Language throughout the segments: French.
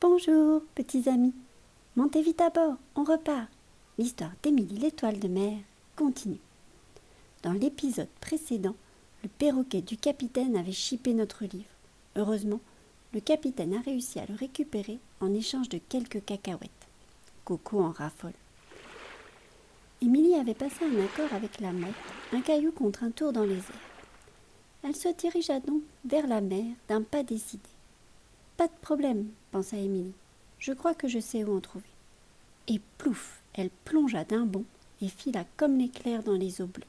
Bonjour, petits amis. Montez vite à bord, on repart. L'histoire d'Émilie l'étoile de mer continue. Dans l'épisode précédent, le perroquet du capitaine avait chippé notre livre. Heureusement, le capitaine a réussi à le récupérer en échange de quelques cacahuètes. Coco en raffole. Émilie avait passé un accord avec la mouette, un caillou contre un tour dans les airs. Elle se dirigea donc vers la mer d'un pas décidé. Pas de problème, pensa Émilie. Je crois que je sais où en trouver. Et plouf, elle plongea d'un bond et fila comme l'éclair dans les eaux bleues.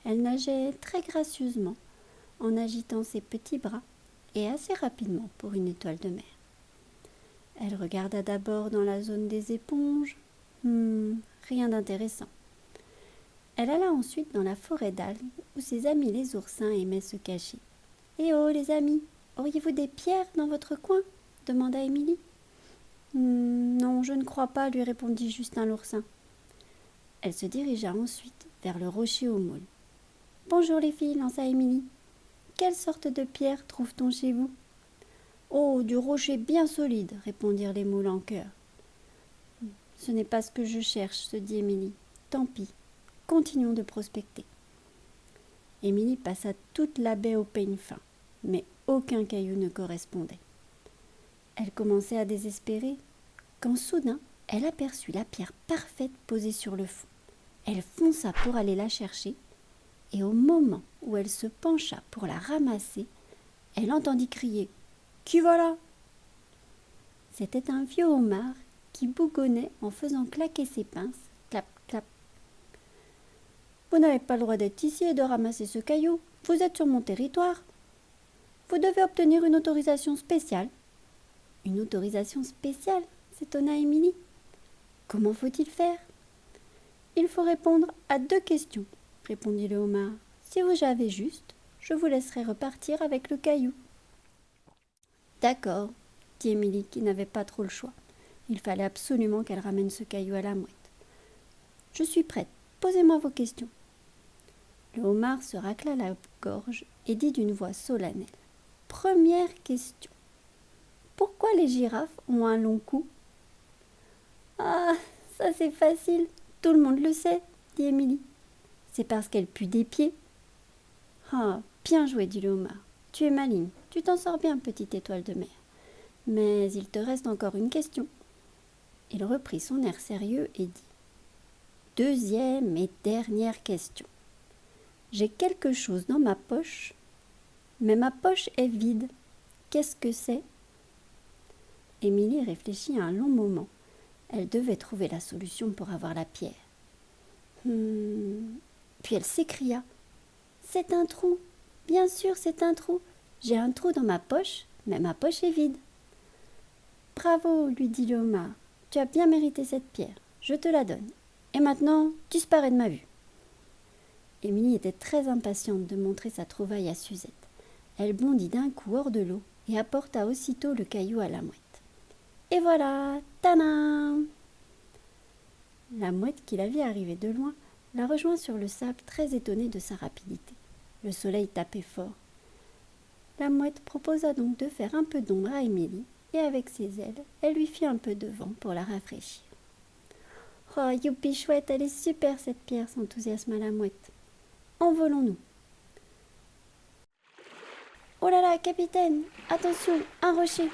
Elle nageait très gracieusement, en agitant ses petits bras, et assez rapidement pour une étoile de mer. Elle regarda d'abord dans la zone des éponges. Rien d'intéressant. Elle alla ensuite dans la forêt d'algues où ses amis les oursins aimaient se cacher. « Eh oh, les amis, auriez-vous des pierres dans votre coin ?» demanda Émilie. « Non, je ne crois pas, » lui répondit Justin l'oursin. Elle se dirigea ensuite vers le rocher au môle. « Bonjour les filles, » lança Émilie. « Quelle sorte de pierre trouve-t-on chez vous ?»« Oh, du rocher bien solide, » répondirent les moules en chœur. « Ce n'est pas ce que je cherche, » se dit Émilie. « Tant pis, continuons de prospecter. » Émilie passa toute la baie au peigne fin, mais aucun caillou ne correspondait. Elle commençait à désespérer, quand soudain, elle aperçut la pierre parfaite posée sur le fond. Elle fonça pour aller la chercher, et au moment où elle se pencha pour la ramasser, elle entendit crier « Qui va là ?» C'était un vieux homard qui bougonnait en faisant claquer ses pinces, clap, clap. « Vous n'avez pas le droit d'être ici et de ramasser ce caillou, vous êtes sur mon territoire. Vous devez obtenir une autorisation spéciale. » « Une autorisation spéciale ?» s'étonna Émilie. « Comment faut-il faire ?»« Il faut répondre à 2 questions, » répondit le homard. « Si vous avez juste, je vous laisserai repartir avec le caillou. » « D'accord, » dit Émilie qui n'avait pas trop le choix. Il fallait absolument qu'elle ramène ce caillou à la mouette. « Je suis prête, posez-moi vos questions. » Le homard se racla la gorge et dit d'une voix solennelle. « Première question. Pourquoi les girafes ont un long cou ?»« Ah, ça c'est facile, tout le monde le sait, » dit Émilie. « C'est parce qu'elles puent des pieds. »« Ah, bien joué, » dit le homard. « Tu es maligne, tu t'en sors bien, petite étoile de mer. Mais il te reste encore une question. » Il reprit son air sérieux et dit « Deuxième et dernière question. J'ai quelque chose dans ma poche, mais ma poche est vide. Qu'est-ce que c'est ?» Émilie réfléchit un long moment. Elle devait trouver la solution pour avoir la pierre. Puis elle s'écria. « C'est un trou. Bien sûr, c'est un trou. J'ai un trou dans ma poche, mais ma poche est vide. »« Bravo, » lui dit le homard. « Tu as bien mérité cette pierre. Je te la donne. Et maintenant, disparais de ma vue. » Émilie était très impatiente de montrer sa trouvaille à Suzette. Elle bondit d'un coup hors de l'eau et apporta aussitôt le caillou à la mouette. Et voilà, tadam! La mouette, qui la vit arriver de loin, la rejoint sur le sable, très étonnée de sa rapidité. Le soleil tapait fort. La mouette proposa donc de faire un peu d'ombre à Émilie, et avec ses ailes, elle lui fit un peu de vent pour la rafraîchir. « Oh, youpi chouette, elle est super cette pierre !» s'enthousiasma la mouette. « Envolons-nous !»« Oh là là, capitaine, attention, un rocher !»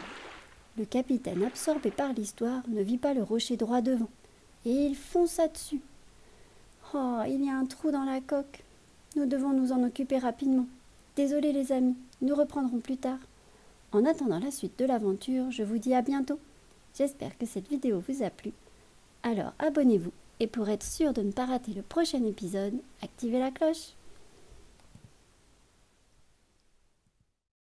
Le capitaine, absorbé par l'histoire, ne vit pas le rocher droit devant, et il fonça dessus. « Oh, il y a un trou dans la coque. Nous devons nous en occuper rapidement. Désolés les amis, nous reprendrons plus tard. En attendant la suite de l'aventure, je vous dis à bientôt. J'espère que cette vidéo vous a plu. Alors abonnez-vous, et pour être sûr de ne pas rater le prochain épisode, activez la cloche.